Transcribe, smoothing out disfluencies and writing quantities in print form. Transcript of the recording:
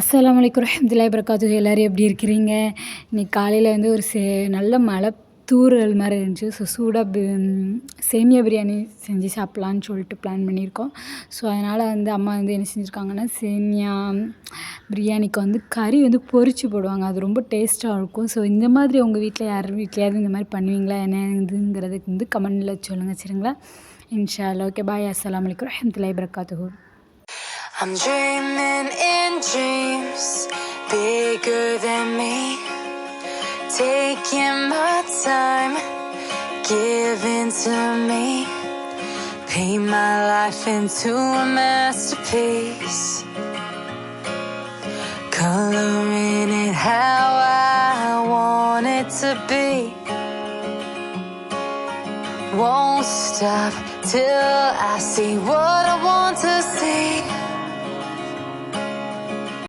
அஸ்ஸலாமு அலைக்கும் வரஹ்மத்துல்லாஹி வபரகாத்துஹு. எல்லோரும் எப்படி இருக்கிறீங்க? இன்னைக்கு காலையில் வந்து ஒரு நல்ல மழை தூறல் மாதிரி இருந்துச்சு. ஸோ சூடாக சேமியா பிரியாணி செஞ்சு சாப்பிட்லான்னு சொல்லிட்டு பிளான் பண்ணியிருக்கோம். ஸோ அதனால் வந்து அம்மா வந்து என்ன செஞ்சுருக்காங்கன்னா, சேமியா பிரியாணிக்கு வந்து கறி வந்து பொரிச்சு போடுவாங்க. அது ரொம்ப டேஸ்ட்டாக இருக்கும். ஸோ இந்த மாதிரி உங்கள் வீட்டில் யார் வீட்லையாவது இந்த மாதிரி பண்ணுவீங்களா? என்ன இதுங்கிறதுக்கு வந்து கமெண்டில் சொல்லுங்கள் சரிங்களா? இன்ஷா அல்லாஹ். Okay bye. அஸ்ஸலாமு அலைக்கும் வரஹ்மத்துல்லாஹி வபரகாத்துஹு. I'm dreaming in dreams bigger than me, taking my time, giving to me, paint my life into a masterpiece, coloring it how I want it to be. Won't stop till I see what I